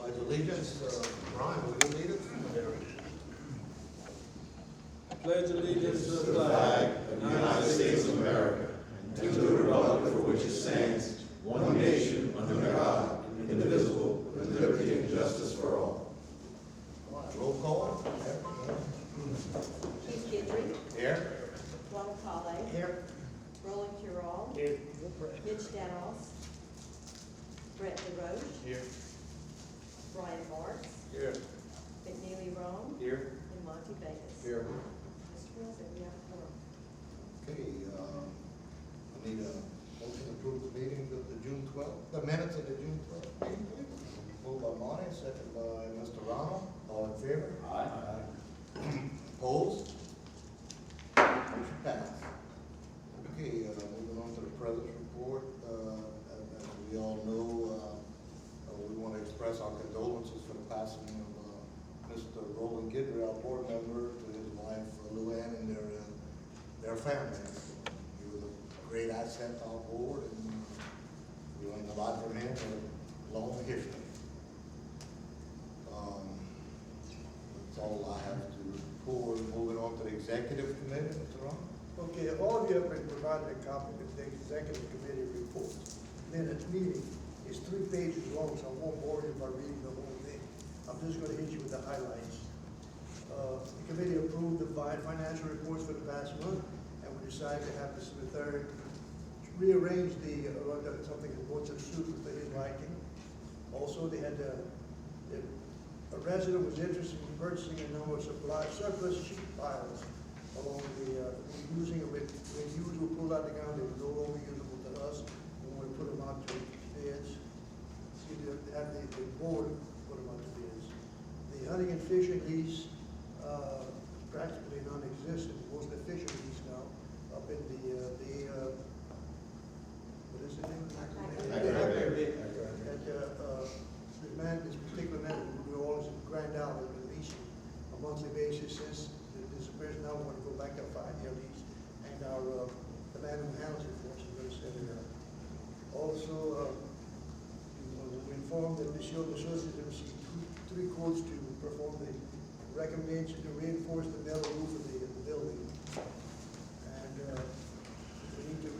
Pledge allegiance, Brian, will you lead it? Pledge allegiance to the flag of the United States of America, and to the republic for which it stands, one nation, under God, indivisible, with liberty and justice for all. Roll call. Keith Gidry, Here. Ronald Colley, Here. Roland Curall, Here. Mitch Danoff, Brett DeRoche, Here. Brian Marks, Here. McNeely Rome, Here. and Monty Davis. Here. Mr. Wilson, we have four. Okay, I need a motion to approve the meeting of the June 12th, the minutes of the June 12th meeting, please. Moved by Monty, second by Mr. Ronald. All in favor? Aye. Opposed? Motion passed. Okay, moving on to the president's report. As we all know, we want to express our condolences for the passing of Mr. Roland Gidry, our board member, to his wife Luann and their family. He was a great asset to our board, and we learned a lot from him, a long history. That's all I have to report. Moving on to the executive committee, Mr. Ron. Okay, all of you have been provided a copy of the executive committee report. Minutes meeting is 3 pages long, so I won't bore you by reading the whole thing. I'm just gonna hit you with the highlights. The committee approved the financial reports for the past month, and we decided to have Mr. Third rearrange something that was to suit to his liking. Also, they had a resident was interested in purchasing a number of surplus sheet piles along the, using it when used, we pulled out the ground, they were no longer usable to us, when we put them out to bids. See, they have the board put them out to bids. The hunting and fishing lease, practically non-existent, most efficient lease now, up in what is it name? This particular man, we always grind out and lease a monthly basis since this person now want to go back to a 5-year lease, and the man who handles it for us is going to set it up. Also, we informed that the Shield Associates have received 3 quotes to perform the recommendation to reinforce the metal roof of the building. And we need to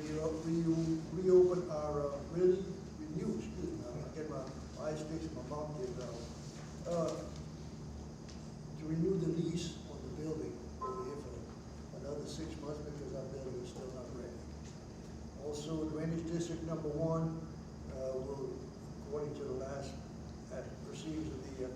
reopen our, renew, excuse me, I get my eyes fixed, my mouth gets out. To renew the lease on the building over here for another 6 months because our building is still not ready. Also, Drainage District number 1 will, according to the last proceedings of the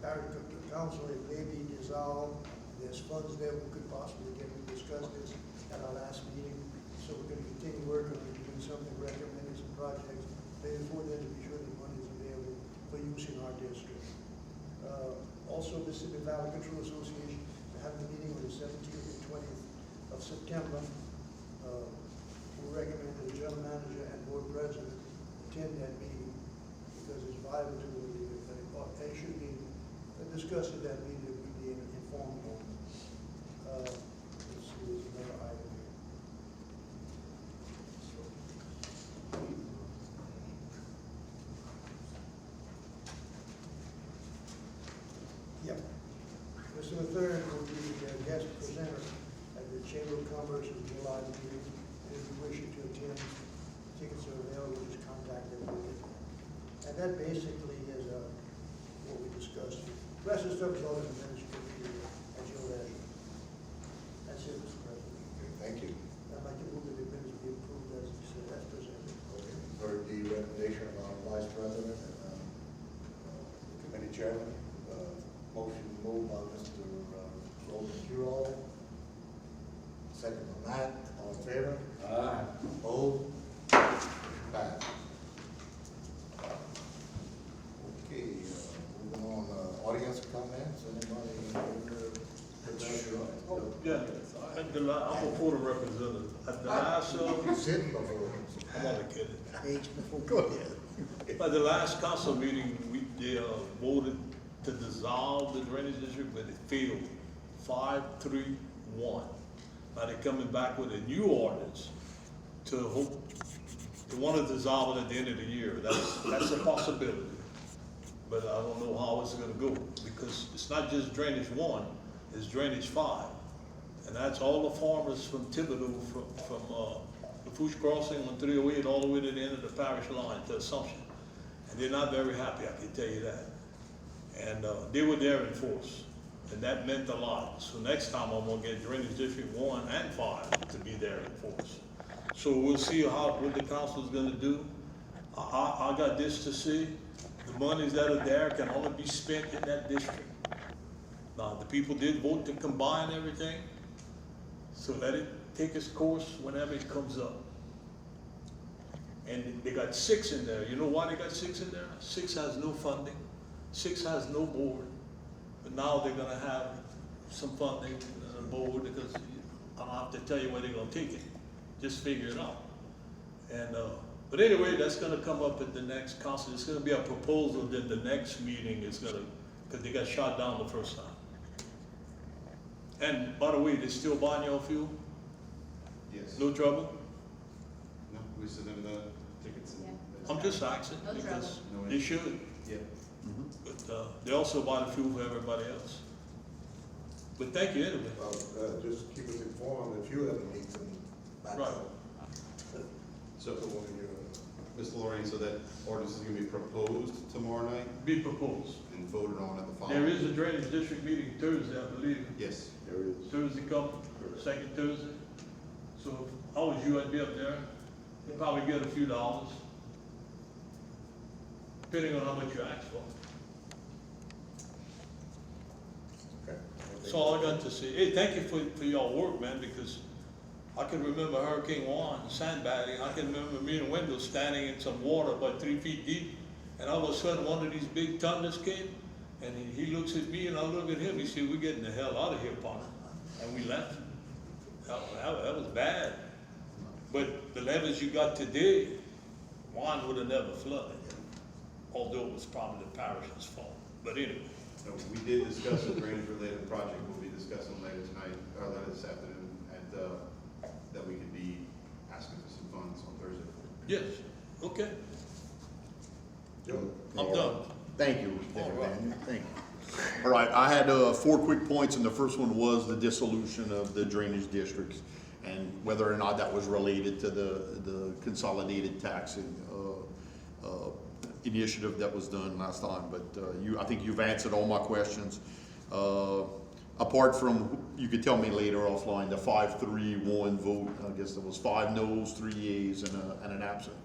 parish council, it may be dissolved. There's funds there we could possibly get. We discussed this at our last meeting, so we're going to continue working on doing something, recommending some projects. Maybe before then, to be sure the money is available for use in our district. Also, Mississippi Valley Control Association is having a meeting on the 17th and 20th of September. We recommend that the general manager and board president attend that meeting because it's vital to they should be discussed at that meeting that we be informed on. Let's see, there's another item here. Yep. Mr. Third will be the guest presenter at the Chamber of Commerce's July meeting. And if you wish to attend, tickets are available, just contact them. And that basically is what we discussed. The rest of the stuff is all in the minutes at your leisure. That's it, Mr. President. Okay, thank you. I'd like to move that the minutes be approved as presented. Okay, heard the recommendation of our vice president and committee chairman. Motion moved by Mr. Roland Curall. Second by Matt. All in favor? Aye. Opposed? Passed. Okay, moving on, audience comments. Anybody? Oh, yeah, I'm a Florida representative. At the last, Sitting before. I'm only kidding. Age before. Go ahead. At the last council meeting, they voted to dissolve the drainage district, but it failed 5-3-1. Now they're coming back with a new ordinance to hope, they want to dissolve it at the end of the year. That's a possibility. but I don't know how it's gonna go, because it's not just drainage 1, it's drainage 5. And that's all the farmers from Thibodeau, from Lafourche Crossing on 308 all the way to the end of the parish line to Assumption. And they're not very happy, I can tell you that. And they were there in force, and that meant a lot. So next time I'm gonna get Drainage District 1 and 5 to be there in force. So we'll see what the council's gonna do. I got this to say, the monies that are there can only be spent in that district. Now, the people did vote to combine everything, so let it take its course whenever it comes up. And they got 6 in there. You know why they got 6 in there? 6 has no funding, 6 has no board, but now they're gonna have some funding and a board, because I don't have to tell you where they're gonna take it. Just figure it out. And, but anyway, that's gonna come up at the next council. It's gonna be a proposal that the next meeting is gonna, because they got shot down the first time. And by the way, they still buying your fuel? Yes. No trouble? No, we send them the tickets. and- Yeah. I'm just asking, No because trouble. they should, Yeah. but they also buy the fuel for everybody else. But thank you anyway. Just keep us informed if you ever need some backup. Right. So, So when you're, Mr. Lorraine, so that ordinance is gonna be proposed tomorrow night Be proposed. and voted on at the following? There is a drainage district meeting Thursday, I believe. Yes. there is. Thursday come, second Thursday. So if I was you, I'd be up there. You'd probably get a few dollars, depending on how much you ask for. Okay. That's all I got to say. Hey, thank you for your work, man, because I can remember Hurricane Juan, sandbagging. I can remember me and Wendell standing in some water about 3 feet deep, and all of a sudden one of these big thunders came, and he looks at me and I look at him. He said, "We're getting the hell out of here, partner." And we left. That was bad. But the levels you got today, Juan would have never flooded, although it was probably the parish's fault. But anyway. So we did discuss a drainage-related project we'll be discussing later tonight, or later this afternoon, and, that we could be asking for some funds on Thursday. Yes, okay, Joe? I'm done. Thank you, All Mr. right. Van. Thank you. All right, I had 4 quick points, and the first one was the dissolution of the drainage districts and whether or not that was related to the consolidated taxing initiative that was done last time. But I think you've answered all my questions. Apart from, you could tell me later offline, the 5-3-1 vote, I guess there was 5 no's, 3 yeas, and an absent.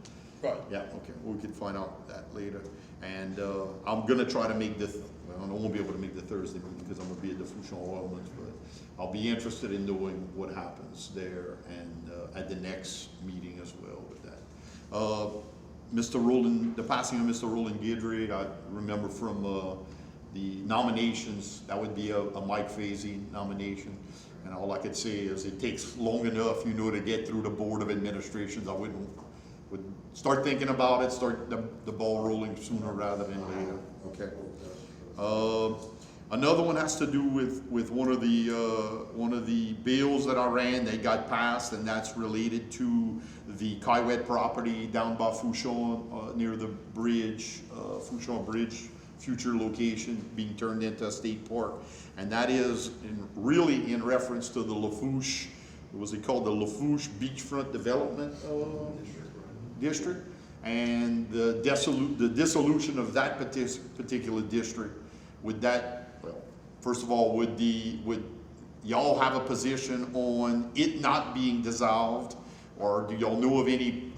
Right. Yeah, okay, we could find out that later. And I'm gonna try to make this, well, I won't be able to make the Thursday meeting because I'm gonna be at the Lafourche Oilmans, but I'll be interested in knowing what happens there and at the next meeting as well with that. Mr. Roland, the passing of Mr. Roland Guidry, I remember from the nominations, that would be a Mike Fazy nomination. And all I could say is it takes long enough, to get through the Board of Administrations. I would start thinking about it, start the ball rolling sooner rather than later, okay? Another one has to do with one of the bills that I ran. They got passed, and that's related to the Kiwet property down by Fouchon, near the bridge, Fouchon Bridge, future location being turned into a state park. And that is really in reference to the Lafourche, was it called the Lafourche Beachfront Development District? And the dissolution of that particular district, would that, well, first of all, would y'all have a position on it not being dissolved? Or do y'all know of any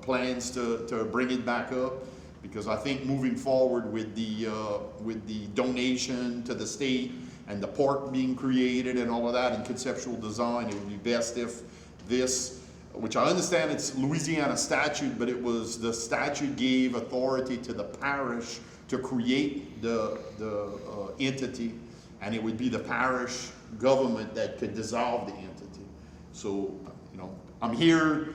plans to bring it back up? Because I think moving forward with the donation to the state and the park being created and all of that and conceptual design, it would be best if this, which I understand it's Louisiana statute, but it was the statute gave authority to the parish to create the entity, and it would be the parish government that could dissolve the entity. So, I'm here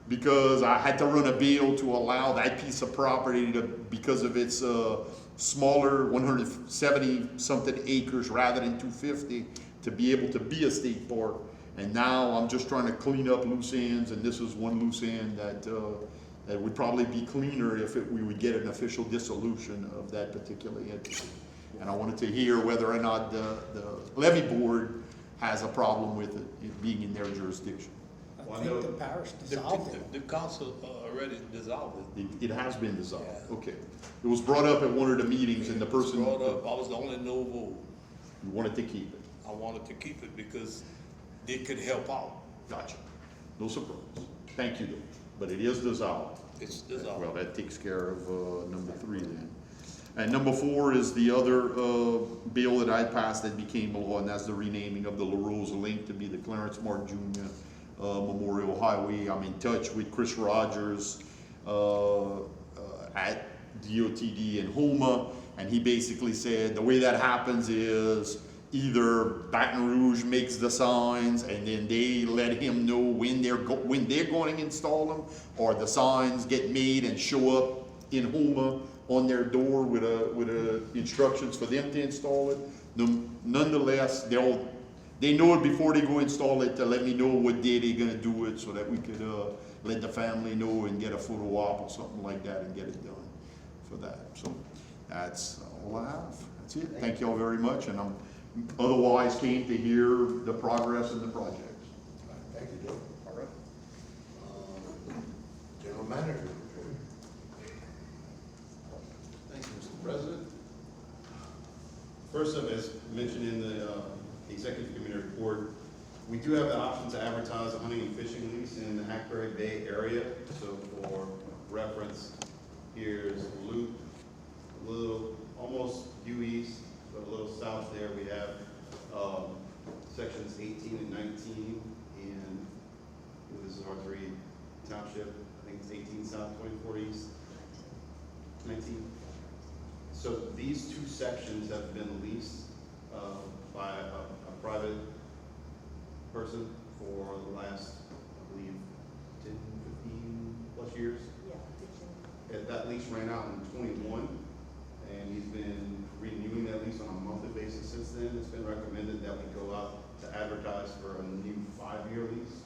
because I had to run a bill to allow that piece of property to, because of its smaller 170 something acres rather than 250, to be able to be a state park. And now I'm just trying to clean up loose ends, and this is one loose end that It would probably be cleaner if we would get an official dissolution of that particular entity. And I wanted to hear whether or not the levy board has a problem with it being in their jurisdiction. Well, I I know think the parish The, dissolved it. the council already dissolved it. It has been dissolved, Yeah. okay. It was brought up at one of the meetings and the It was person, brought up, I was the only no vote. you wanted to keep it. I wanted to keep it because they could help out. Gotcha. No surprise. Thank you, though. But it is dissolved. It's dissolved. Well, that takes care of number 3 then. And number 4 is the other bill that I passed that became law, and that's the renaming of the La Rose Link to be the Clarence Mark Jr. Memorial Highway. I'm in touch with Chris Rogers at DOTD in Houma, and he basically said the way that happens is either Baton Rouge makes the signs and then they let him know when they're going to install them, or the signs get made and show up in Houma on their door with instructions for them to install it. Nonetheless, they know it before they go install it to let me know what day they're gonna do it so that we could let the family know and get a photo op or something like that and get it done for that. So that's all I have. That's it. Thank you all very much, and I'm otherwise came to hear the progress of the projects. Thank you, Joe. All right. General Manager report. Thank you, Mr. President. First up, as mentioned in the Executive Committee report, we do have the option to advertise a hunting and fishing lease in the Hackberry Bay area. So for reference, here's Loop, a little, almost due east, but a little south there, we have sections 18 and 19, and this is R3 Township. I think it's 18 south, 24 east, 19. So these two sections have been leased by a private person for the last, I believe, 10, 15 plus years. Yeah. That lease ran out in 21, and he's been renewing that lease on a monthly basis since then. It's been recommended that we go out to advertise for a new 5-year lease,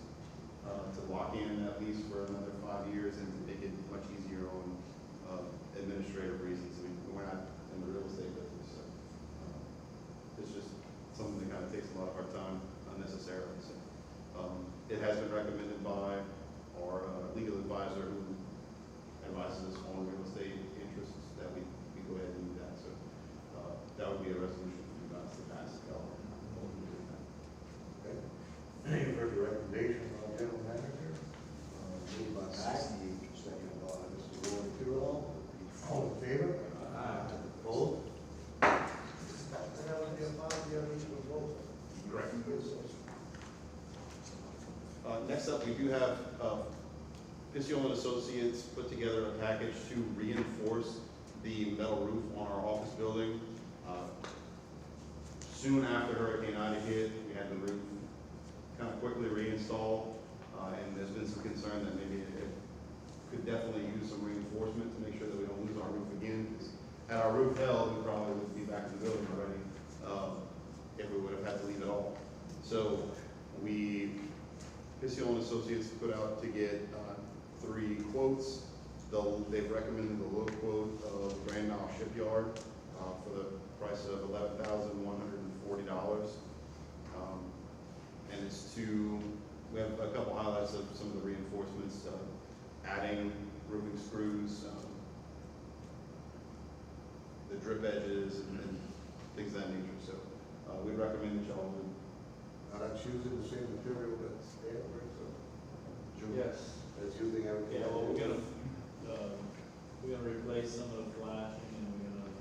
to lock in that lease for another 5 years and to make it much easier on administrative reasons. I mean, we're not in the real estate business, so it's just something that kind of takes a lot of our time unnecessarily. So it has been recommended by our legal advisor who advises us on real estate interests that we go ahead and do that. So that would be a resolution for you guys to pass. Okay. You've heard the recommendation from the General Manager. Moved by Mack, second by Mr. Roy Tyrrell. All in favor? Aye. Opposed? Correct. Next up, we do have Pisiol and Associates put together a package to reinforce the metal roof on our office building. Soon after Hurricane Ida hit, we had the roof kind of quickly reinstalled, and there's been some concern that maybe it could definitely use some reinforcement to make sure that we don't lose our roof again. 'Cause had our roof held, we probably would be back in the building already, if we would have had to leave at all. So Pisiol and Associates put out to get 3 quotes. They've recommended the low quote of Grand Isle Shipyard for the price of $11,140. And it's we have a couple highlights of some of the reinforcements, adding roofing screws, the drip edges, and things of that nature. So we recommend that y'all would. Now that's using the same material that's there, right? So Yes. that's using everything. Yeah, well, we're gonna replace some of the flashing, and we're gonna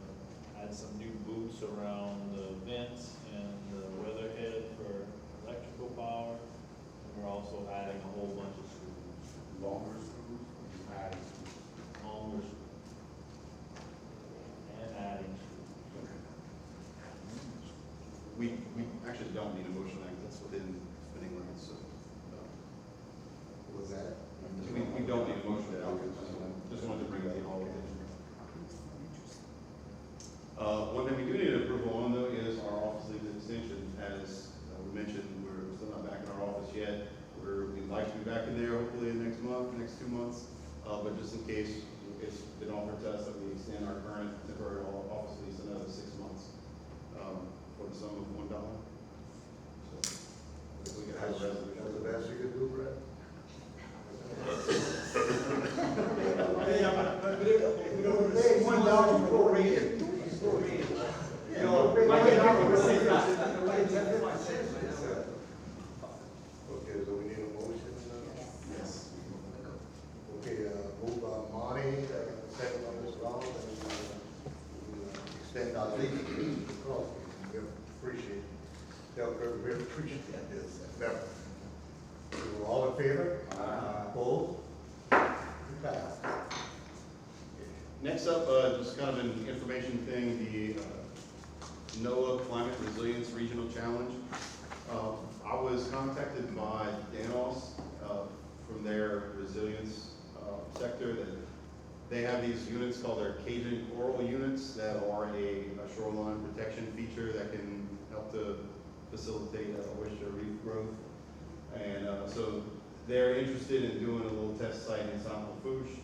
add some new boots around the vents and the weatherhead for electrical power. And we're also adding a whole bunch of screws, Longer screws, or just adding screws? longer screws, and adding screws. We actually don't need a motion, I guess, that's within spinning limits, so. Was that? We don't need a motion, just wanted to bring that all attention. One thing we do need approval on though is our office leave extension. As we mentioned, we're still not back in our office yet. We'd like to be back in there hopefully next month, next 2 months. but just in case it's been offered to us that we extend our current temporary office lease another 6 months, for the sum of $1. So, if we could have a resolution. That's the best you could do, Brett? Okay, so we need a motion? Yes. Okay, move by Monty, second by Ms. Rollins, and we extend our lease across. We appreciate, we appreciate this. All in favor? Opposed? Passed. Next up, just kind of an information thing, the NOAA Climate Resilience Regional Challenge. I was contacted by Danos from their resilience sector that they have these units called their Cajun coral units that are a shoreline protection feature that can help to facilitate oyster reef growth. And so they're interested in doing a little test site in South Lafourche.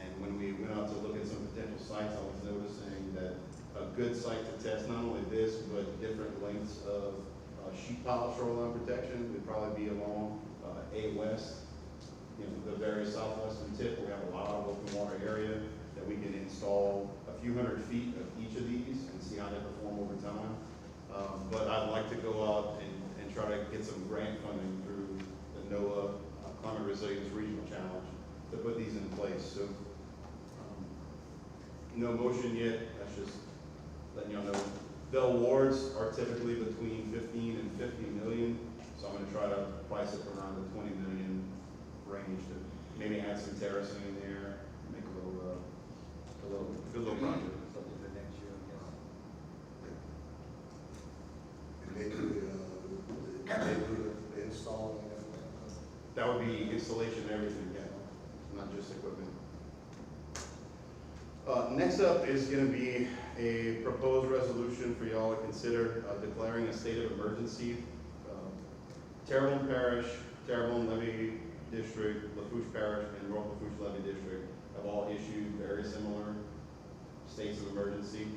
And when we went out to look at some potential sites, I was noticing that a good site to test not only this, but different lengths of sheet pile shoreline protection would probably be along A West, the very southwestern tip, where we have a lot of open water area that we can install a few hundred feet of each of these and see how they perform over time. But I'd like to go out and try to get some grant funding through the NOAA Climate Resilience Regional Challenge to put these in place. So, no motion yet, that's just letting y'all know. The awards are typically between 15 and 50 million, so I'm gonna try to price it around the 20 million range to maybe add some terracing in there, make a good little project. Something for next year, I guess. And they do the install and everything. That would be installation and everything, yeah, not just equipment. Next up is going to be a proposed resolution for y'all to consider declaring a state of emergency. Terrebonne Parish, Terrebonne Levee District, Lafourche Parish, and North Lafourche Levee District have all issued very similar states of emergency.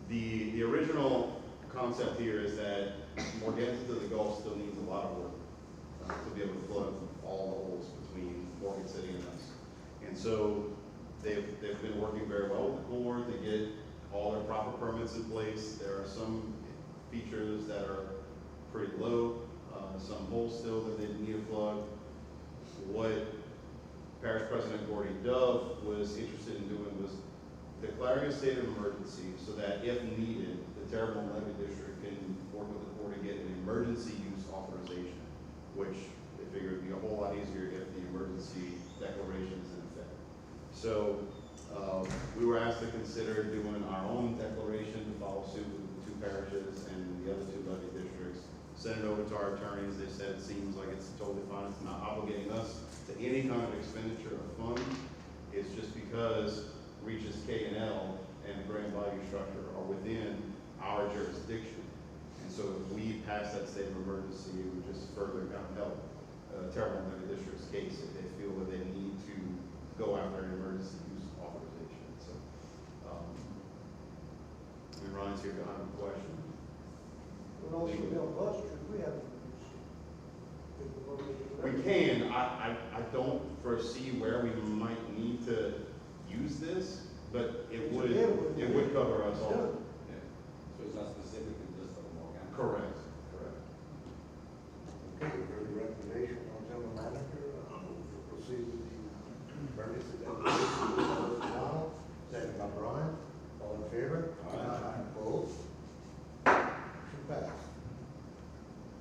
The original concept here is that Morganton to the Gulf still needs a lot of work to be able to flood all the holes between Morgan City and us. And so they've been working very well with the Corps to get all their proper permits in place. There are some features that are pretty low, some holes still that they need to plug. What Parish President Gordy Dove was interested in doing was declaring a state of emergency so that if needed, the Terrebonne Levee District can work with the Corps to get an emergency use authorization, which they figured would be a whole lot easier if the emergency declaration is in effect. So we were asked to consider doing our own declaration to follow suit with the two parishes and the other two levee districts. Sent it over to our attorneys. They said it seems like it's totally fine. It's not obligating us to any kind of expenditure of funds. It's just because Reaches K&L and the Grand Bayou structure are within our jurisdiction. And so if we pass that state of emergency, it would just further kind of help Terrebonne Levee District's case if they feel that they need to go after an emergency use authorization. So, Ron's here to have a question. But also build bus trip, we have. We can. I don't foresee where we might need to use this, but it would cover us all. Yeah. So it's not specifically just for Morgan. Correct. Okay, you've heard the recommendation on general manager, we'll proceed with the emergency declaration. Donald, second by Brian, all in favor? Opposed? Motion passed.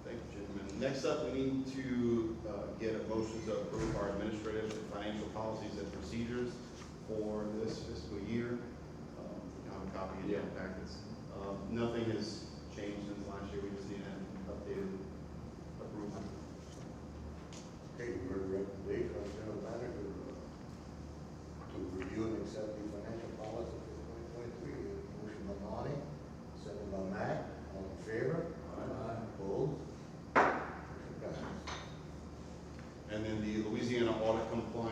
Thank you, gentlemen. Next up, we need to get a motion to approve our administrative and financial policies and procedures for this fiscal year. You have a copy in your packets. Nothing has changed since last year. We just need an updated approval. Okay, you've heard the recommendation on general manager to review and accept the financial policy for 2023. Motion by Monty, second by Matt, all in favor? Opposed? Motion passed. And then the Louisiana Audit Compliance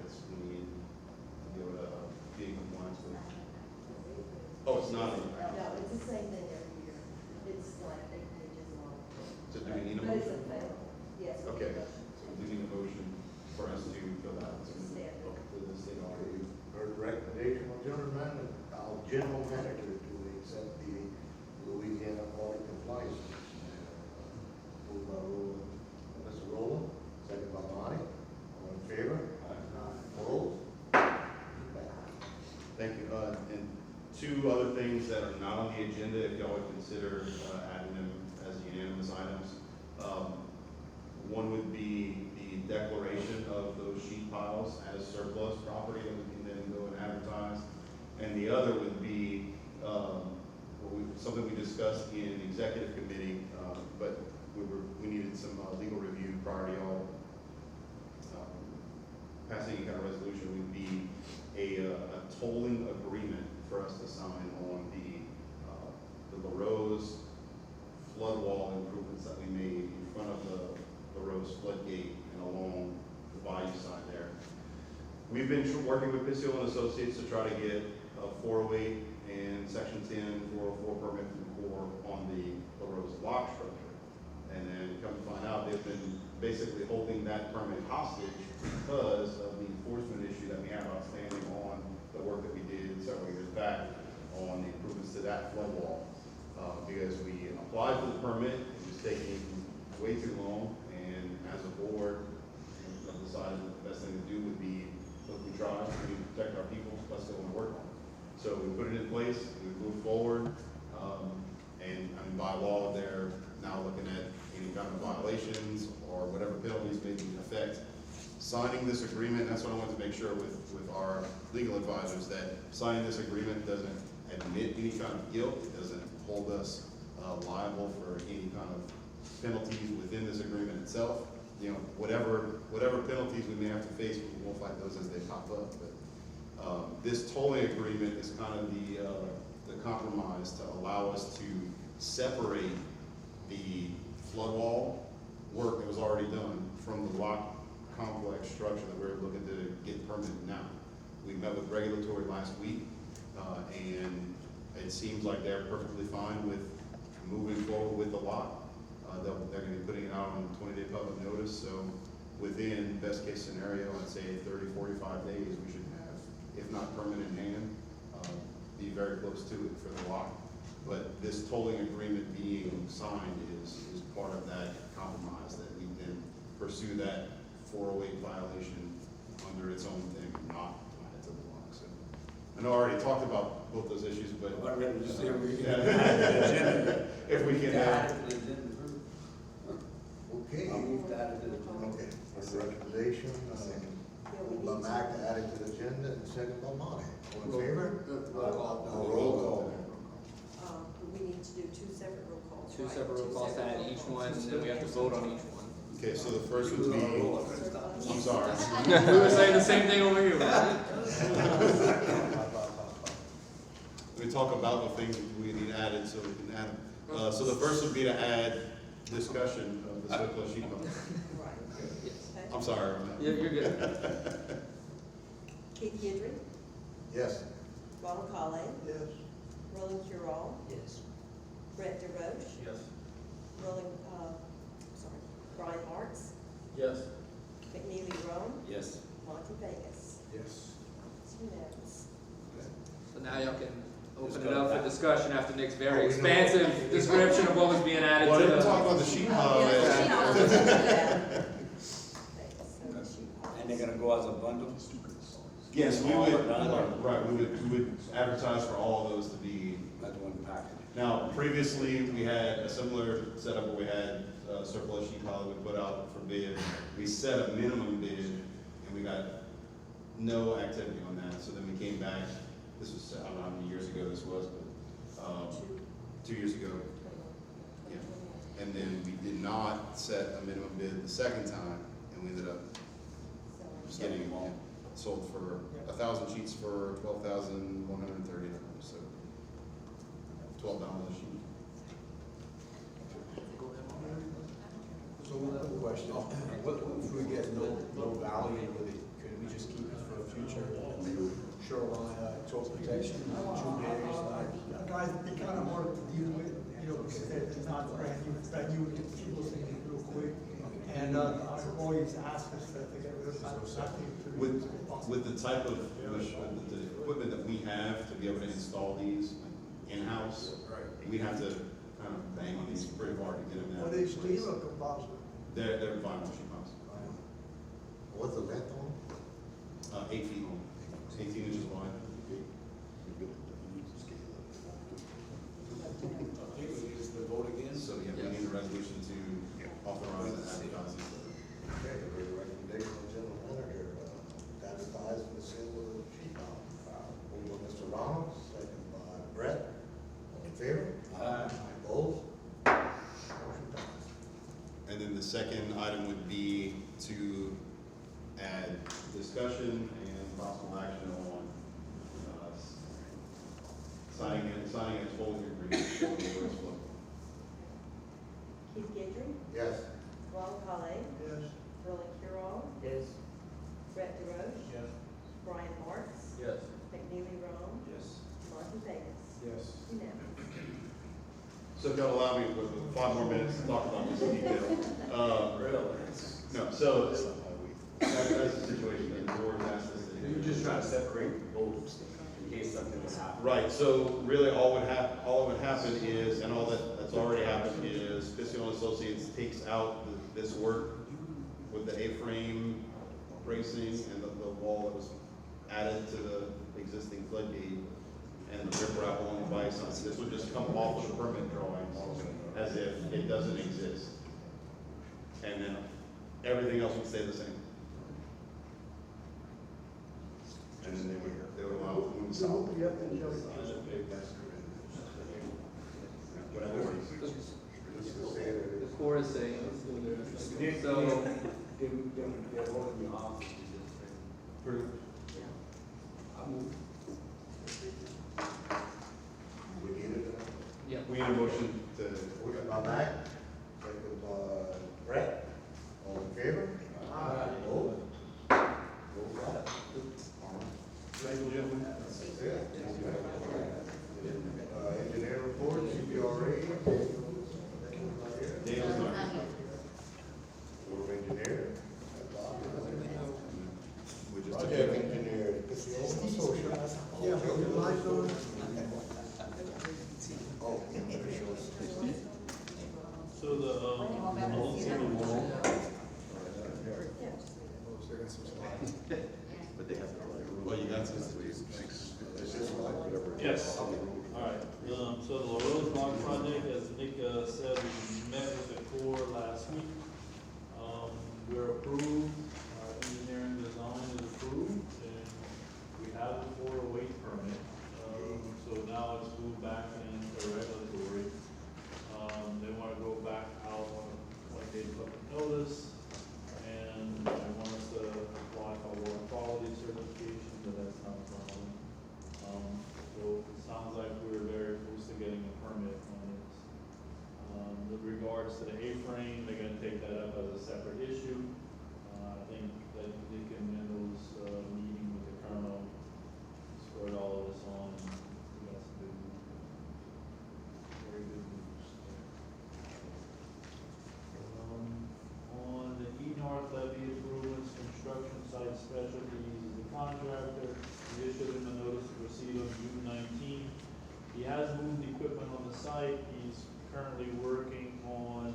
permits we need to be able to be in compliance with. Oh, it's not in the packet. No, it's the same thing every year. It's like 8 pages long. So do we need a But it's motion? a fail. Yes. we Okay, do. so we need a motion for us to fill out. Standard. Okay, for the state Okay, audit. you heard the recommendation of our general manager to accept the Louisiana audit compliance. Moved by Mr. Rowland, second by Monty. All in favor? Opposed? Thank you. And two other things that are not on the agenda, if y'all would consider adding them as unanimous items. One would be the declaration of those sheet piles as surplus property that we can then go and advertise. And the other would be something we discussed in executive committee, but we needed some legal review prior to y'all passing any kind of resolution. Would be a tolling agreement for us to sign on the LaRose flood wall improvements that we made in front of the LaRose floodgate and along the bayou side there. We've been working with Pistol and Associates to try to get a 408 and Section 10, 404 permit from the Corps on the LaRose lock structure. And then come to find out, they've been basically holding that permit hostage because of the enforcement issue that we have outstanding on the work that we did several years back on the improvements to that flood wall. Because we applied for the permit, it was taking way too long, and as a board, we decided that the best thing to do would be, look, we tried, we need to protect our people, let's go and work on it. So we put it in place, we moved forward, and I mean, by law, they're now looking at any kind of violations or whatever penalties may be in effect. Signing this agreement, that's what I wanted to make sure with our legal advisors, that signing this agreement doesn't admit any kind of guilt, it doesn't hold us liable for any kind of penalties within this agreement itself. You know, whatever penalties we may have to face, we won't fight those as they pop up. But this tolling agreement is kind of the compromise to allow us to separate the flood wall work that was already done from the lock complex structure that we're looking to get permitted now. We met with regulatory last week, and it seems like they're perfectly fine with moving forward with the lock. They're going to be putting it out on 20-day public notice, so within best case scenario, I'd say 30, 45 days, we should have, if not permit in hand, be very close to it for the lock. But this tolling agreement being signed is part of that compromise, that we then pursue that 408 violation under its own thing, not apply it to the lock. So I know I already talked about both those issues, but I'd rather just say we if we can, Okay. I'll move that to the agenda. Okay, for the recommendation, moved by Mac to add it to the agenda, and second by Monty. All in favor? Roll call. Roll call. We need to do 2 separate roll calls, Two right? separate roll calls to add each one, and then we have to vote on each one. okay, so the first would be, I'm sorry. We were saying the same thing over here, right? We talk about the things we need added so we can add them. So the first would be to add discussion of the surplus sheet metal. Right. Yes. Okay. I'm sorry. You're good. Keith Gidry, Yes. Ronald Colley, Yes. Roland Curall, Yes. Brett DeRoche, Yes. Brian Marks, Yes. McNeely Rome, Yes. Monty Vegas. Yes. It's unanimous. So now y'all can open it up for discussion after Nick's Oh, very we expansive description of what was being added Well, I to didn't talk the. about the sheet pile. Yeah, yet. she also did that. Okay, so she- And they're gonna go as a bundle? Yes, we All would, or none, or- right, we would advertise for all of those to be. As one package? Now, previously, we had a similar setup where we had surplus sheet pile that we put out for bid. We set a minimum bid, and we got no activity on that, so then we came back, this was, I don't know how many years ago this was, but, 2 years ago. Yeah. And then we did not set a minimum bid the second time, and we ended up just getting them all sold for 1,000 sheets for $12,130, so $12 a sheet. So one question, what if we get no value with it, could we just keep it future shoreline, coast protection, troop areas. Guys, they kind of hard to deal with, you know, because it's not brand new, we get people saying it real quick. And, our employees ask us to get rid of something. With the type of, with the equipment that we have to be able to install these in-house, we have to kind of bang on these pretty hard to get them out. Are they steel or composite? They're vinyl sheet pumps. What's the length on? 8 feet long, 18 inches wide. Okay, we use the vote again. So, yeah, we need a resolution to authorize the advertising. Okay, the recommendation of general manager, advertise for the sale of sheep power. Moved by Mr. Ronald, second by Brett. All in favor? Opposed? Motion passes. And then the second item would be to add discussion and possible action on signing a tolling agreement for the Lewis Flow. Keith Gidry, Yes. Ron Colley, Yes. Sterling Curall, Yes. Brett DeRoche, Yes. Brian Marks, Yes. McNeely Rome, Yes. Martin Davis. Yes. Unanimous. So if y'all allow me with 5 more minutes to talk about this in detail. Really? No, so that's the situation that the board asked us to do. You're just trying to separate votes in case something was happening. Right, so really all that would happen is, and all that's already happened is, Fiscal Associates takes out this work with the A-frame bracing and the wall that was added to the existing floodgate and the riprap along the bison. This would just come off of the permit drawings as if it doesn't exist. And then everything else would stay the same. And then they would allow it to move south. Yep, and Joey. Whatever works. The core is saying, so, They're holding you off. Approved. I move. We needed it. yeah. We need a motion to, Motion by Mac, second by Brett. All in favor? Opposed? Vote aye. ladies and gentlemen, That's it. Engineer report, CPRA. Dale's not. Board of Engineer. We just. Project engineer. Yeah, but your lights on. Oh. So the old city wall, But they have to like. Well, you got some. It's just like whatever. yes, all right. So the LaRose Block project, as Nick said, we met with the Corps last week. We're approved, our engineering design is approved, and we have the 408 permit. So now it's moved back into regulatory. They want to go back out on a 20-day public notice, and they want us to apply for water quality certification, but that's not a problem. So it sounds like we're very close to getting a permit on it. With regards to the A-frame, they're gonna take that up as a separate issue. I think that they can Mendel's, meeting with the colonel, squared all of this on, and we got some good news. Very good news there. On the E-North levee improvements, construction site specialties is the contractor. We issued him a notice to proceed on June 19th. He has moved equipment on the site. He's currently working on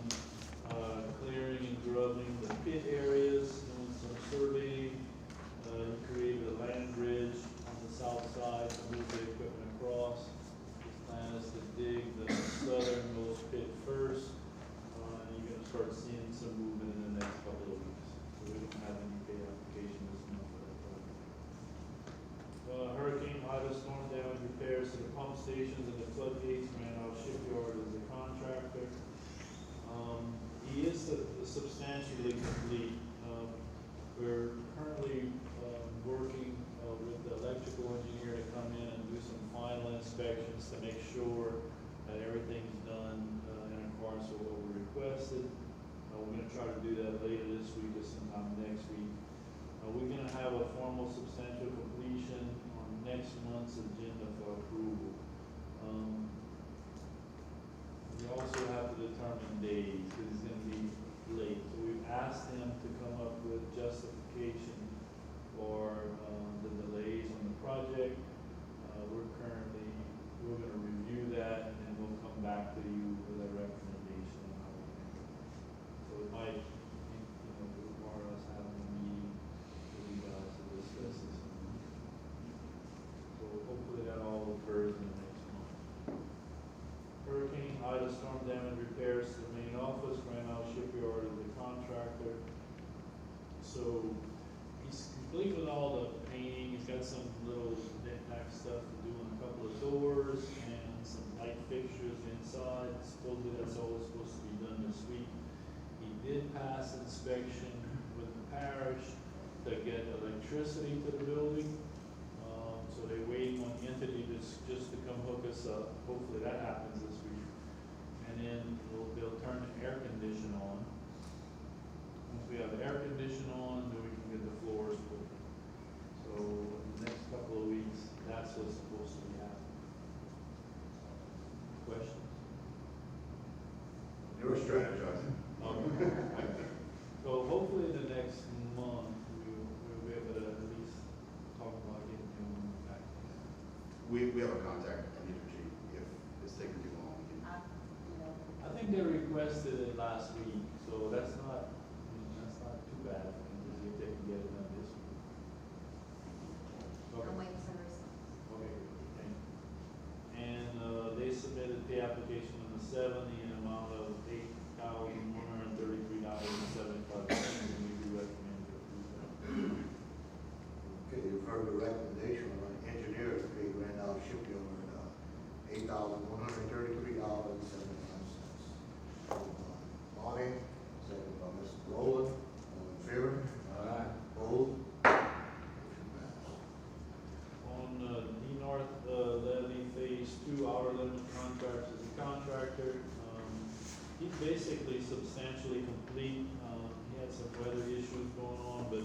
clearing and grubbing the pit areas, doing some surveying. He created a land bridge on the south side to move the equipment across. His plan is to dig the southernmost pit first. And you're gonna start seeing some movement in the next couple of weeks. So we don't have any pay application this month for that project. Hurricane Ida storm damage repairs to the pump stations and the floodgates. Randolph Shipyard is the contractor. He is substantially complete. tonight's agenda for approval. We also have to determine days, because it's gonna be late. So we've asked him to come up with justification for, the delays on the project. We're gonna review that, and then we'll come back to you with a recommendation on how we can. So it might, require us having a meeting with you guys to discuss this. So hopefully that all occurs in the next month. Hurricane Ida storm damage repairs to the main office, Granite Shipyard is the contractor. So he's complete with all the painting, he's got some little knick-knack stuff to do on a couple of doors and some light fixtures inside. Supposedly that's all supposed to be done this week. He did pass inspection with the parish to get electricity to the building. So they're waiting on the entity just to come hook us up. Hopefully that happens this week. And then they'll turn the air condition on. Once we have the air condition on, then we can get the floors put. So in the next couple of weeks, that's what's supposed to be happening. Questions? You're strategizing. So hopefully in the next month, we'll be able to at least talk about getting him back. We have a contact at Energy. If it's taking too long, we can. I think they requested it last week, so that's not too bad, because if they can get it done this week. I'm waiting for some response. Okay, thank you. And, they submitted the application on the 7th in an amount of $8,133.75, and we do recommend to approve that. Okay, you've heard the recommendation of our engineer to pay Granite Shipyard, $8,133.75. Bonnie, second by Mr. Rowland, all in favor? Aye. Opposed? Motion passed. On D North Levee Phase 2 outer limit contracts as a contractor. He's basically substantially complete. He had some weather issues going on, but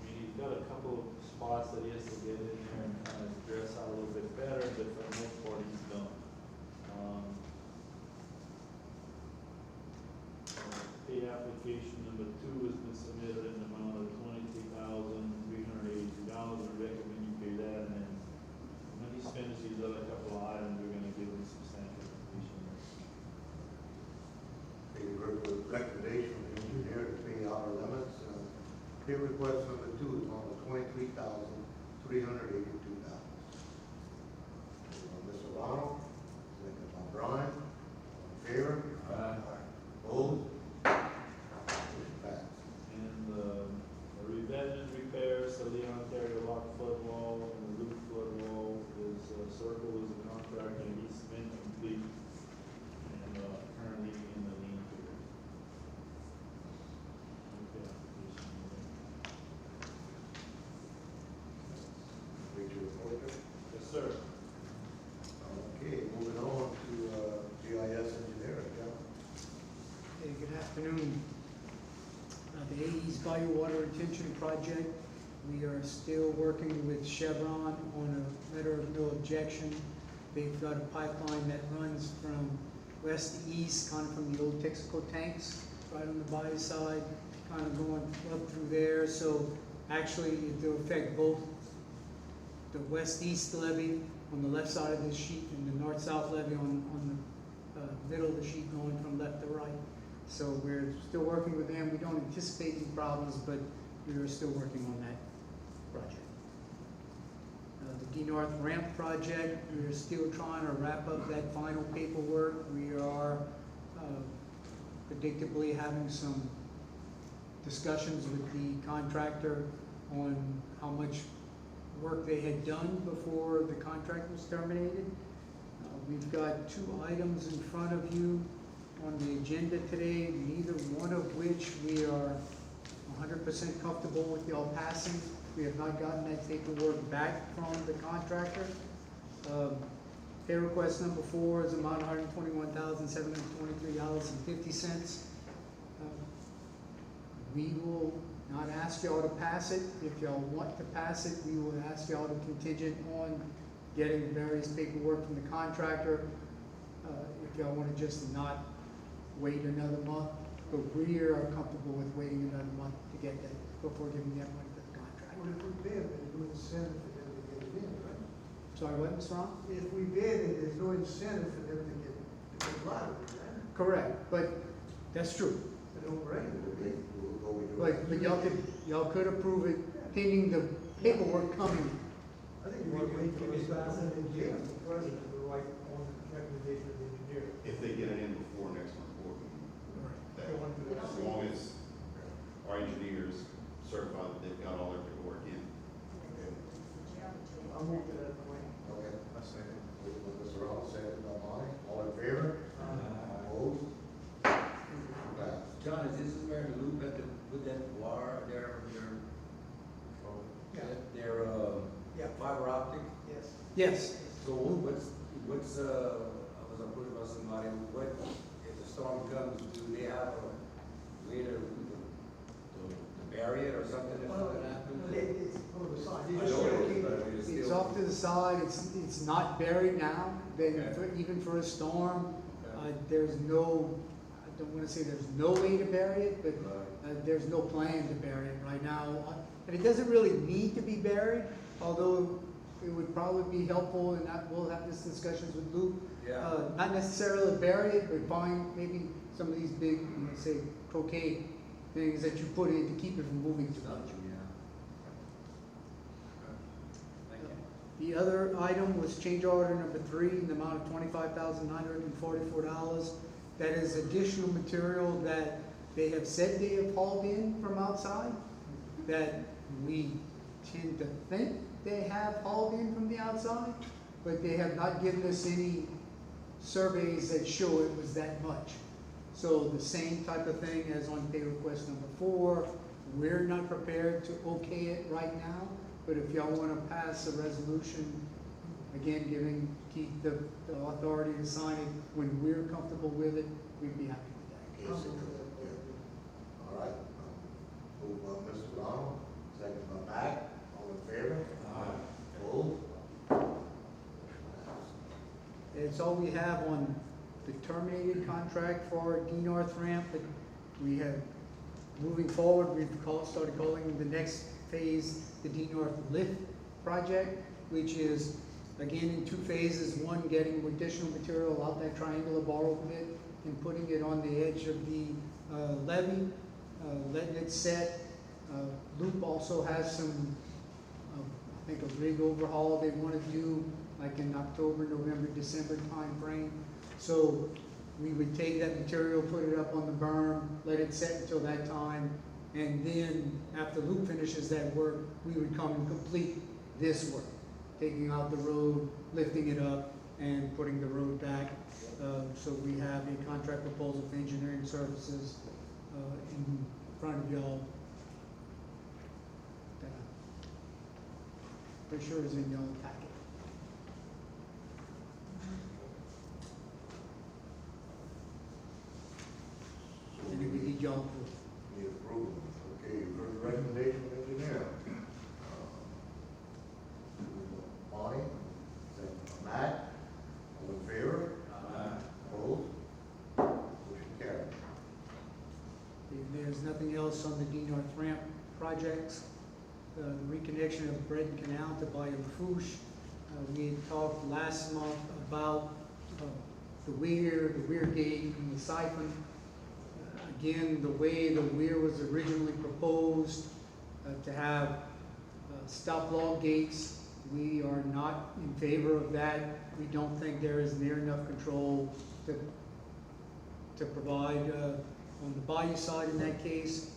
he's got a couple of spots that he has to get in there and kind of dress out a little bit better, but for the most part, he's done. Pay application number 2 has been submitted in the amount of $23,382. We recommend you pay that, and then when he's finished these other couple of items, we're gonna give him substantial completion. Okay, you heard the recommendation of the engineer to pay outer limits. Pay request number 2 is on the $23,382. Mr. Ronald, second by Brian, all in favor? Aye. Opposed? Motion passed. And the revetment repairs to the Ontario Lock flood wall and the roof flood wall is, Circle is the contractor, and he's been complete and, currently in the lien period. Okay, application. Read your report, sir. Yes, sir. Okay, moving on to GIS engineering, John. Hey, good afternoon. The AE's Bayou Water Retention Project, we are still working with Chevron on a letter of no objection. They've got a pipeline that runs from west to east, kind of from the old Texaco tanks, right on the bayou side, kind of going up through there. So actually, it'll affect both the west-east levee on the left side of the sheet and the north-south levee on the middle of the sheet going from left to right. So we're still working with them. We don't anticipate any problems, but we are still working on that project. The D North ramp project, we are still trying to wrap up that final paperwork. We are predictably having some discussions with the contractor on how much work they had done before the contract was terminated. We've got 2 items in front of you on the agenda today, neither one of which we are 100% comfortable with y'all passing. We have not gotten that paperwork back from the contractor. Pay request number 4 is amount $121,723.50. We will not ask y'all to pass it. If y'all want to pass it, we will ask y'all to contingent on getting various paperwork from the contractor. If y'all wanna just not wait another month, but we are comfortable with waiting another month to get that, before giving that money to the contractor. Well, if we bid, there's no incentive for them to get it in, right? Sorry, what, Mr. Ron? If we bid it, there's no incentive for them to comply with it, right? Correct, but that's true. They don't bring it. But y'all could approve it pending the paperwork coming. I think we wait till it's back in the jail. The president will write on the recommendation of the engineer. If they get it in before next month's board meeting, that, They want to do that. as long as our engineers certify that they've got all their paperwork in. I'll move to that point. Okay. I second. Mr. Ross, second by Monty, all in favor? Opposed? Passed. John, is this where the loop at the, with that wire, Yeah. fiber optic? Yes. Yes, So what's, I was approached by somebody, what, if the storm comes, do they have a way to bury it or something if something happens? It's on the side. You I just know gotta it is, keep but it. it's it's still. off to the side, it's not buried now, then, Okay. even for a storm, Okay. there's no, I don't wanna say there's no way to bury it, but Right. there's no plan to bury it right now. And it doesn't really need to be buried, although it would probably be helpful, and we'll have this discussions with Luke. Yeah. Not necessarily bury it, but find maybe some of these big, say, croquet things that you put in to keep it from moving too much. Thank you. The other item was change order number 3 in the amount of $25,944. That is additional material that they have said they have hauled in from outside, that we tend to think they have hauled in from the outside, but they have not given us any surveys that show it was that much. So the same type of thing as on pay request number 4, we're not prepared to okay it right now, but if y'all wanna pass a resolution, again, giving Keith the authority to sign it when we're comfortable with it, we'd be happy with that. Okay, so, yeah. All right. Moved by Mr. Donald, second by Matt, all in favor? Opposed? That's all we have on the terminated contract for D North ramp, but we have, moving forward, we've started calling the next phase the D North lift project, which is, again, in 2 phases. One, getting additional material out that triangular borrow pit and putting it on the edge of the levee, letting it set. Loop also has some, I think, a rig overhaul they want to do, like in October, November, December timeframe. So we would take that material, put it up on the berm, let it set until that time, and then after Loop finishes that work, we would come and complete this work, taking out the road, lifting it up, and putting the road back. So we have a contract proposal for engineering services in front of y'all. That I'm pretty sure is in y'all packet. And then we need y'all approval. Need approval. Okay, you've heard the recommendation of engineer. Bonnie, second by Matt, all in favor? Opposed? Motion carried. If there's nothing else on the D North ramp projects, the reconnection of Bread Canal to Bayou Lafourche. We had talked last month about the weir gate, and the siphon. Again, the way the weir was originally proposed to have stop log gates, we are not in favor of that. We don't think there is near enough control to provide on the bayou side in that case.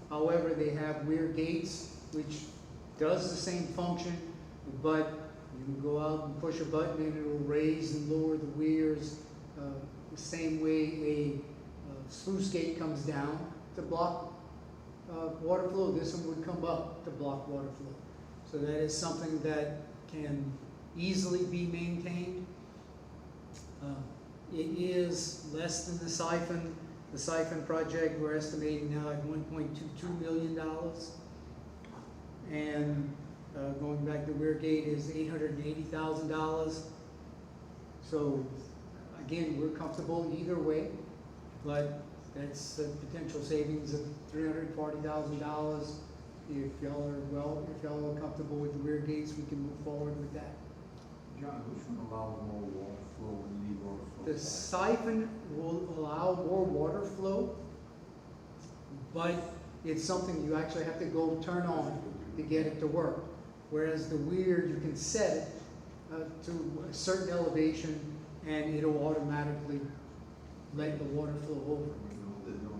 However, they have weir gates, which does the same function, but you can go out and push a button and it will raise and lower the weirs the same way a sluice gate comes down to block water flow. This one would come up to block water flow. So that is something that can easily be maintained. It is less than the siphon. The siphon project, we're estimating now at $1.22 million. And going back to rear gate is $880,000. So again, we're comfortable either way, but that's a potential savings of $340,000. If y'all are comfortable with the rear gates, we can move forward with that. John, which one allows more water flow when you need water flow? The siphon will allow more water flow, but it's something you actually have to go turn on to get it to work. Whereas the weir, you can set it to a certain elevation and it'll automatically let the water flow over.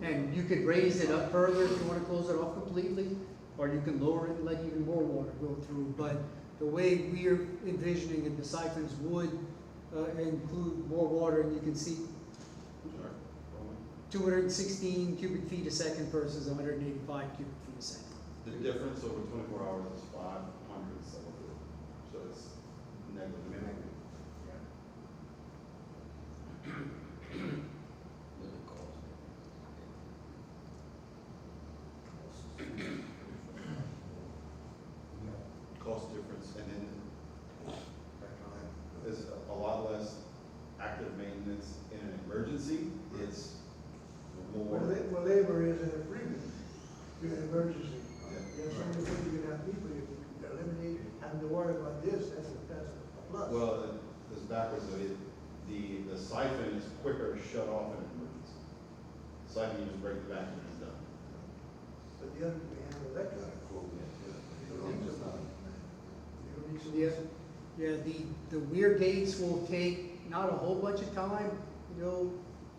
And you could raise it up further if you want to close it off completely, or you can lower it and let even more water go through. But the way we're envisioning it, the siphons would include more water, and you can see 216 cubic feet a second versus 185 cubic feet a second. The difference over 24 hours is 500 some of it, so it's negligible. Cost difference, and then there's a lot less active maintenance in an emergency. It's more. Well, labor is a freebie during an emergency. Yeah. There's so many things you can have people, if you eliminate having to worry about this, that's a plus. Well, it's backwards though. The siphon is quicker to shut off in an emergency. Siphon, you just break the vacuum and it's done. But the other, we have electric. You don't need some- you don't need some- Yeah, the weir gates will take not a whole bunch of time,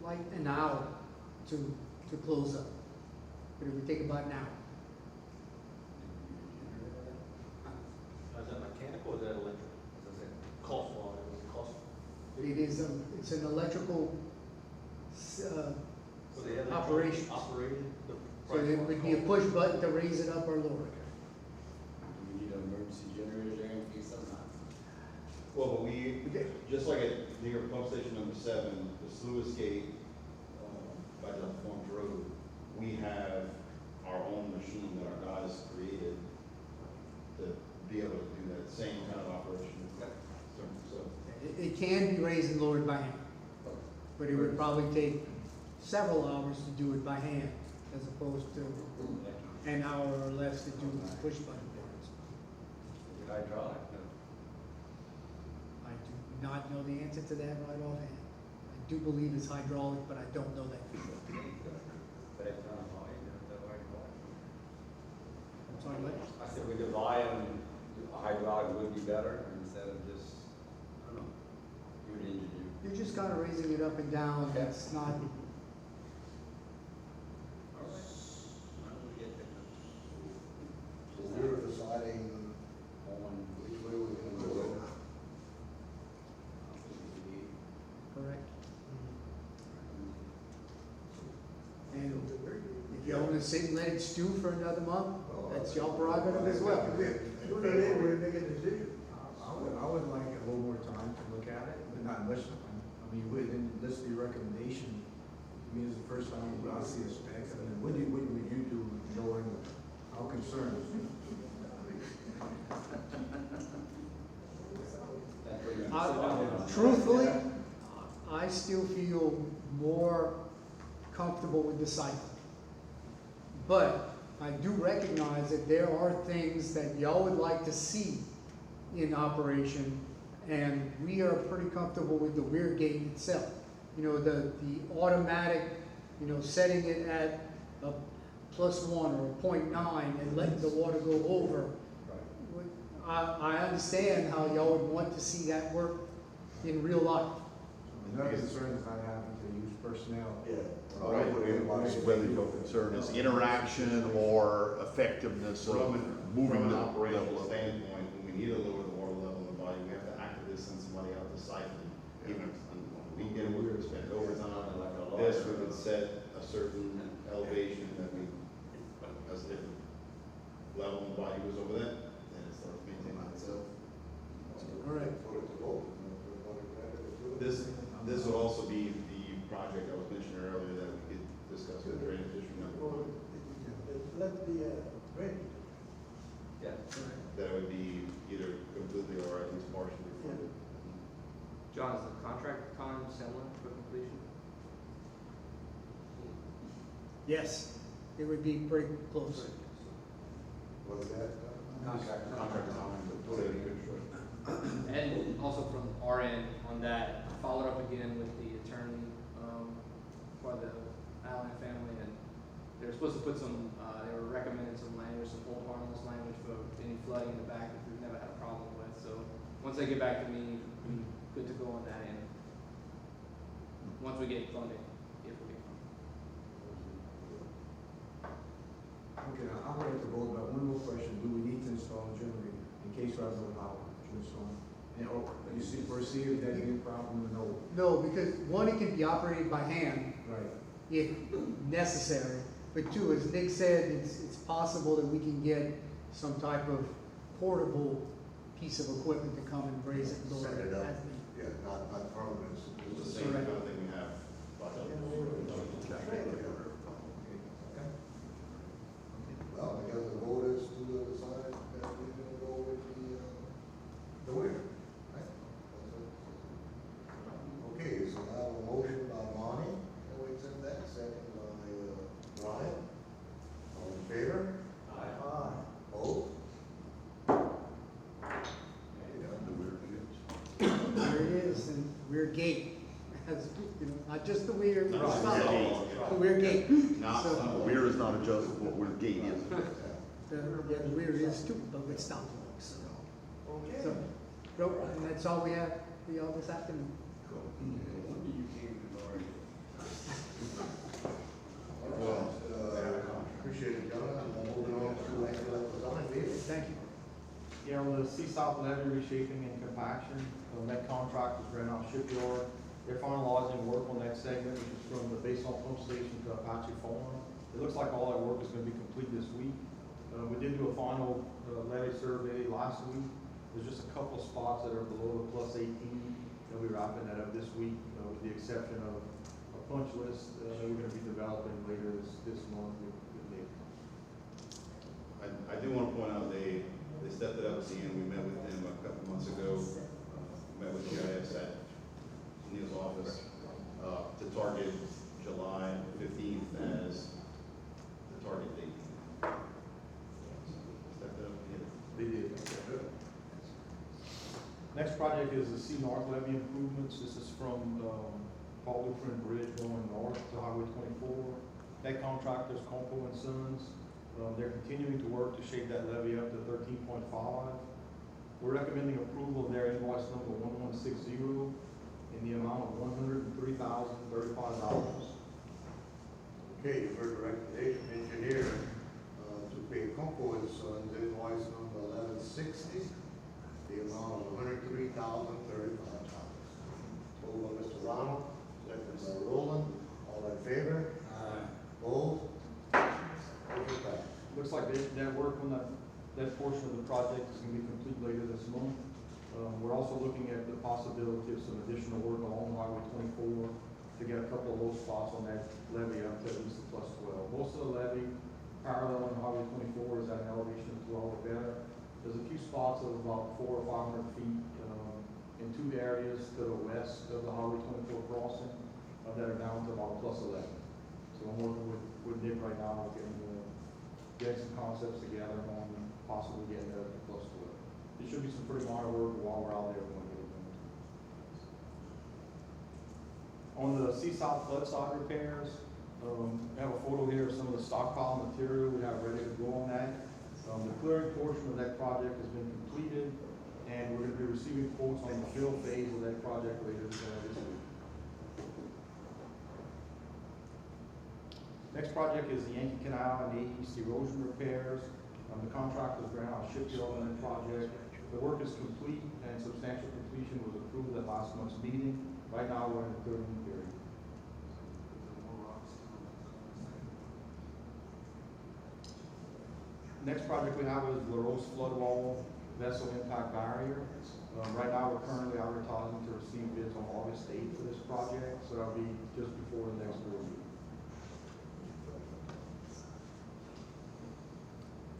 like an hour to close up. But it would take about an hour. Is that mechanical or is that electrical? Cost wise, cost. It is, it's an electrical operation. Operated. So it would be a push button to raise it up or lower it. Do we need an emergency generator there in case something happens? Well, but we, just like at near pump station number 7, the sluice gate, by the Lafourche Road, we have our own machine that our guys created to be able to do that same kind of operation. So, It can be raised and lowered by hand, but it would probably take several hours to do it by hand, as opposed to an hour or less to do push button parts. Is it hydraulic? No. I do not know the answer to that right offhand. I do believe it's hydraulic, but I don't know that for sure. But it's not a volume, is that hydraulic? I'm sorry, what? I said with the volume, a hydraulic would be better instead of just, I don't know, you're an engineer. You're just kind of raising it up and down, it's not, So we're deciding on which way we're gonna go. correct? And if you want to sit and let it stew for another month, that's y'all prerogative as well. Sooner or later, we'll make a decision. I would like a little more time to look at it, but not much time. I mean, within, this is the recommendation. I mean, it's the first time I see a spec. I mean, what would you do knowing our concerns? Truthfully, I still feel more comfortable with the cycle. But I do recognize that there are things that y'all would like to see in operation, and we are pretty comfortable with the rear gate itself. The automatic, setting it at a +1 or a 0.9 and letting the water go over. I understand how y'all would want to see that work in real life. Another concern is not having to use personnel. Right, whether your concern is interaction or effectiveness of from moving an the operational level. standpoint, when we need to lower the water level in the body, we have to actively send somebody out to siphon. Even if we get it, we would spend overtime. This, we would set a certain elevation that we, as a different level in the body goes over that, then it starts maintaining itself. All right. This would also be the project I was mentioning earlier that we could that's the, drainage. Yes. That would be either completely or at least partially funded. John, is the contract time similar for completion? Yes, it would be pretty close. What's that? Contract time, but totally And also from our end on that, I followed up again with the attorney, for the Allen family, and they were supposed to put some, they were recommending some language, some hold harmless language for any flooding in the back, which we've never had a problem with, so once they get back to me, we're good to go on that end. Once we get funding, if we get funding. Okay, now, I'm ready to vote, but one more question, do we need to install a generator in case we have no power to install? And, or, you see, foresee if there's any problem, no? No, because one, it can be operated by hand Right. if necessary, but two, as Nick said, it's possible that we can get some type of portable piece of equipment to come and raise it and lower Set it. it up. as needed. Yeah, not permanent. It's the same kind of thing we have. Well, I guess the vote is to decide that we're gonna go with the winner, right? Okay, so I have a motion by Monty, and we accept that, second by, Ryan. All in favor? Aye. Opposed? There it is, and rear gate, has, you know, not just the rear, Not stop, the gate. the rear gate. Not, So, the rear is not adjustable, where the gate is. the rear is too, but with stop logs, so. So, and that's all we have for y'all this afternoon. Well, appreciate it, John, and moving on to Angela Design, David. Thank you. Yeah, on the Sea-South levee reshaping and compaction, that contract was ran out shipyard. They're finalizing work on that segment, which is from the baseball pump station to Apache Farm. It looks like all that work is gonna be complete this week. We did do a final levee survey last week. There's just a couple of spots that are below the plus 18, and we're wrapping that up this week, with the exception of a punch list that we're gonna be developing later this month with Nick. I do want to point out, they stepped it up at the end. We met with them a couple months ago, met with GIS at Neil's office, to target July 15th as the target date. Stepped it up again. They did. Next project is the Sea North levee improvements. This is from Paul Lutheran Bridge going north to Highway 24. That contractor is Compo and Sons. They're continuing to work to shape that levee up to 13.5. We're recommending approval of their invoice number 1160 in the amount of $103,035. Okay, you've heard the recommendation, engineer, to pay Compo and Sons invoice number 1160, the amount of $103,035. Moved by Mr. Ronald, second by Roland, all in favor? Aye. Opposed? Motion passed. Looks like that work on that portion of the project is going to be complete later this month. We're also looking at the possibility of some additional work along Highway 24 to get a couple of low spots on that levee up to at least a plus 12. Most of the levee parallel on Highway 24 is at an elevation of 12 or better. There's a few spots of about 400 or 500 feet in two areas to the west of the Highway 24 crossing that are down to about a plus 11. So I'm working with Nick right now, getting some concepts together on possibly getting that up to plus 12. It should be some pretty minor work while we're out there. We're going to get it done. On the Sea-South flood side repairs, I have a photo here of some of the stockpile material we have ready to go on that. The clearing portion of that project has been completed, and we're going to be receiving quotes on the fill phase of that project later this week. Next project is the Yankee Canal and the East erosion repairs. The contract was granted out shipyard on that project. The work is complete and substantial completion was approved at last month's meeting. Right now, we're in the 13th period. Next project we have is LaRose flood wall vessel impact barrier. Right now, we're currently advertising to receive bids on August 8th for this project, so that'll be just before the next board meeting.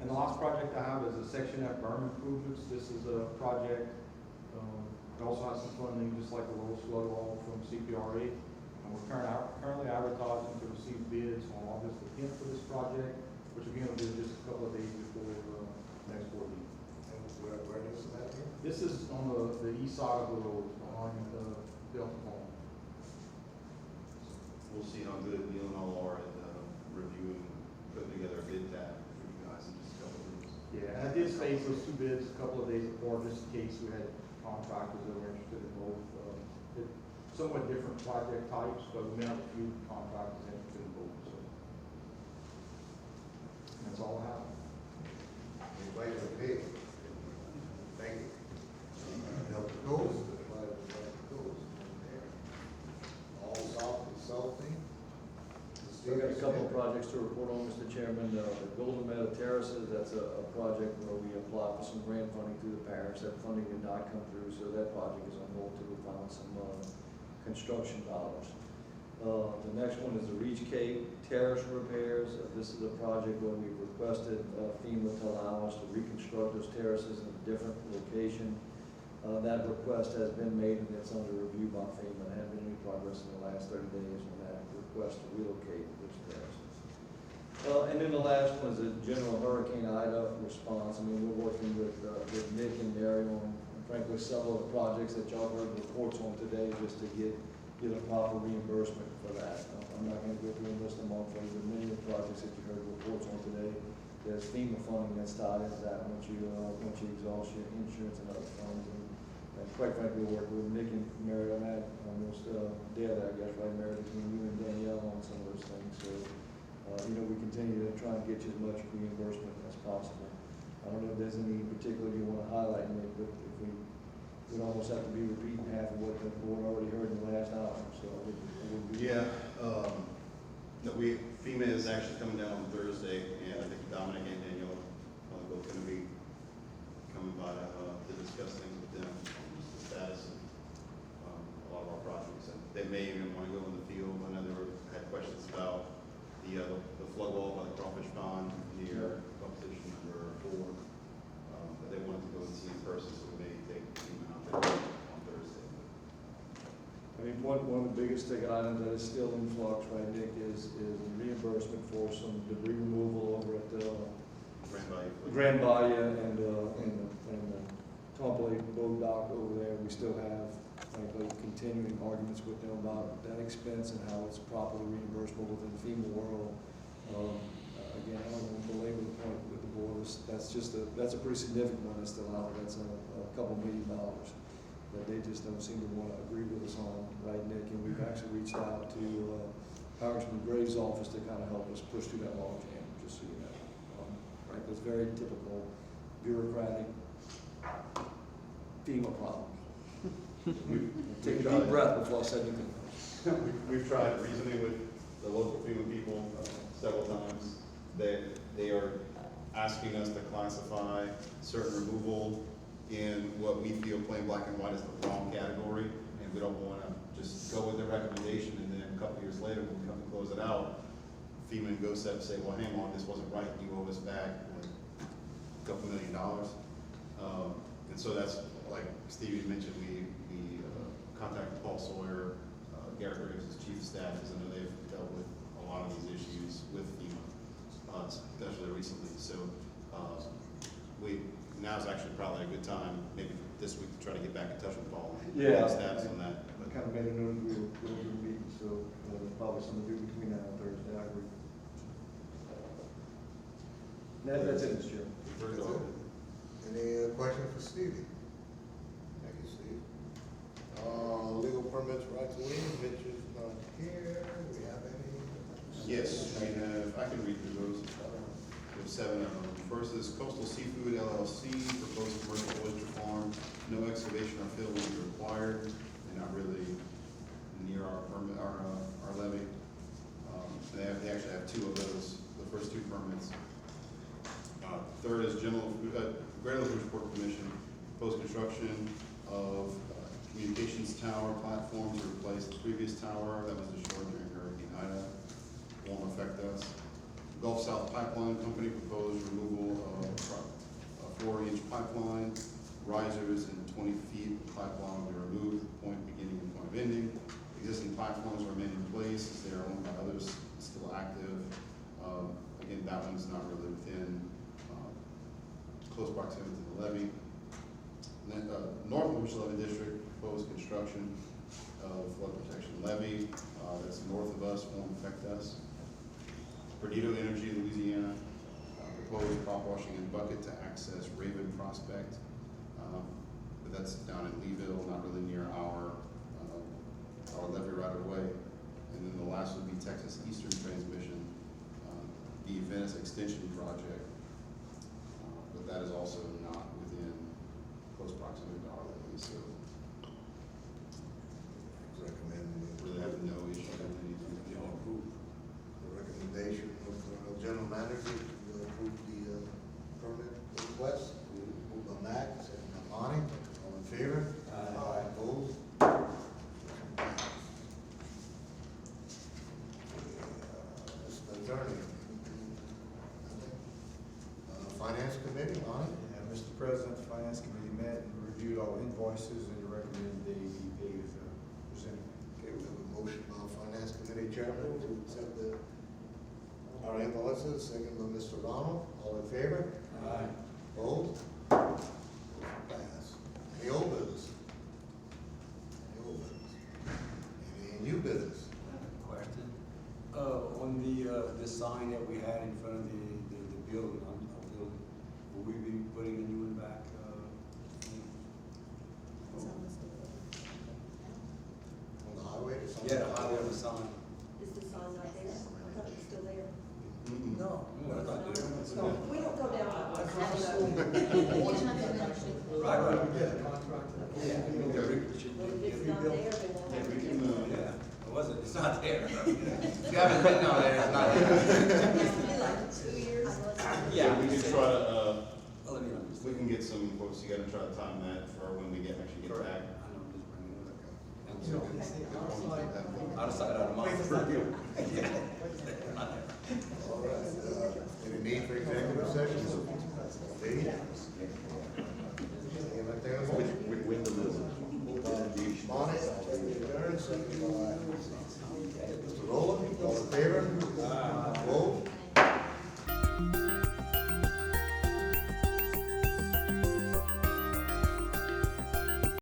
And the last project I have is a section at berm improvements. This is a project, it also has some funding, just like the little slow roll from CPRA. And we're currently advertising to receive bids on August the 10th for this project, which again will be just a couple of days before next board meeting. And where is that here? This is on the east side of the road, on Delta Farm. We'll see how good Neil and all are at reviewing, putting together a bid tab for you guys in just a couple of weeks. Yeah, and I did space those two bids a couple of days apart, just in case we had contractors that were interested in both. It's somewhat different project types, but we may have a few contractors interested in both, so. That's all I have. Anybody with a bid? Thank you. Help the goals. Everybody with the goals. All soft consulting. We've got a couple of projects to report on, Mr. Chairman. The Golden Meadow Terraces, that's a project where we applied for some grant funding through the parish. That funding did not come through, so that project is on hold till we find some construction dollars. The next one is the Reach Cape Terrace repairs. This is a project where we requested FEMA to allow us to reconstruct those terraces in a different location. That request has been made and it's under review by FEMA. There hasn't been any progress in the last 30 days on that request to relocate those terraces. And then the last one is a general Hurricane Ida response. I mean, we're working with Nick and Mary on, frankly, several of the projects that y'all heard reports on today just to get a proper reimbursement for that. I'm not going to go through and list them all for you, but many of the projects that you heard reports on today, there's FEMA funding that's tied into that once you exhaust your insurance and other funds. And quite frankly, we're working with Nick and Mary on that almost daily, I guess, right, Mary, between you and Danielle on some of those things. So, we continue to try and get you as much reimbursement as possible. I don't know if there's any particular you want to highlight, Nick, but if we'd almost have to be repeating half of what the board already heard in the last hour, so I would be. Yeah, FEMA is actually coming down on Thursday, and I think Dominic and Daniel are both going to be coming by to discuss things with them, just the status of a lot of our projects. And they may even want to go in the field. I know had questions about the flood wall by the crawfish pond near competition number 4, but they wanted to go and see in person, so we may take FEMA out there on Thursday. I mean, one of the biggest ticket items that is still in flux, right, Nick, is reimbursement for some debris removal over at Grand Bahia and the Tomplay boat dock over there. We still have, frankly, continuing arguments with them about that expense and how it's properly reimbursable within the FEMA world. Again, I don't want to belabor the point with the board. That's a pretty significant one that's still out there. That's a couple $1 million that they just don't seem to want to agree with us on, right, Nick? And we've actually reached out to Congressman Graves' office to kind of help us push through that logjam, just so you know. Right, that's very typical bureaucratic FEMA problems. Take a deep breath before I say anything. We've tried reasoning with the local FEMA people several times. They are asking us to classify certain removal in what we feel plain black and white is the wrong category, and we don't want to just go with their recommendation and then a couple years later when we come to close it out, FEMA and GOSEP say, well, hang on, this wasn't right, you owe us back like a couple $1 million. And so that's, like Stevie mentioned, we contacted Paul Sawyer, Garrett Graves as chief of staff, because I know they've dealt with a lot of these issues with FEMA, especially recently. So now's actually probably a good time, maybe this week, to try to get back in touch with Paul. Yeah, Status on that. I kind of made a note we were meeting, so probably something to do between now and Thursday. I agree. That's it, Mr. Chairman. That's it. Any questions for Stevie? Thank you, Steve. Legal permits, rights of way, Mitch is not here. Do we have any? Yes, we have, I can read through those. We have 7 of them. First is Coastal Seafood LLC, proposed commercial oyster farm. No excavation or fill will be required. They're not really near our permit, our levee. They actually have 2 of those, the first 2 permits. Third is Greater Lafourche Port Commission, proposed construction of communications tower platform to replace the previous tower that was destroyed during Hurricane Ida. Won't affect us. Gulf South Pipeline Company proposed removal of pipeline, risers and 20 feet of pipeline will be removed, point beginning and point of ending. Existing pipelines remain in place as they are owned by others still active. Again, that one's not really within close proximity to the levee. Then, North Lafourche Levee District proposed construction of flood protection levee. That's north of us, won't affect us. Perdido Energy, Louisiana, proposed prop washing and bucket to access Raven Prospect. But that's down in Leeville, not really near our levee right of way. And then the last would be Texas Eastern Transmission, the Venice Extension Project. But that is also not within close proximity to our levee, so Recommend, really have no issue with anything. the recommendation of the general manager to approve the permit request. Moved by Max, second by Monty, all in favor? Aye. Opposed? Mr. Attorney. Finance Committee, Monty? Yeah, Mr. President, the Finance Committee met and reviewed all invoices and recommended they be paid as presented. Okay, we have a motion by Finance Committee Chairman to accept our invoices, second by Mr. Ronald, all in favor? Aye. Opposed? Pass. Any old business? Any old business? Any new business? Question. On the sign that we had in front of the building, our building, will we be putting a new one back? On the highway or something? Yeah, the highway on the sign. Is the sign not there? I thought it was still there. No. No, I thought they were. No, we don't go down that way. Right, right. Well, if it's not there, then we'll have to get one. Yeah, it wasn't, it's not there. If you haven't been down there, it's not there. It's been like 2 years. Yeah, we can try to, Well, let me know. we can get some quotes together, try to time that for when we actually get back. I know, I'm just bringing it up. Thank So, you. Out Out of sight, out of mind. all right, any need for executive sessions? Lee? Anything When the list. Monty, adjourned, second by Mr. Rowland.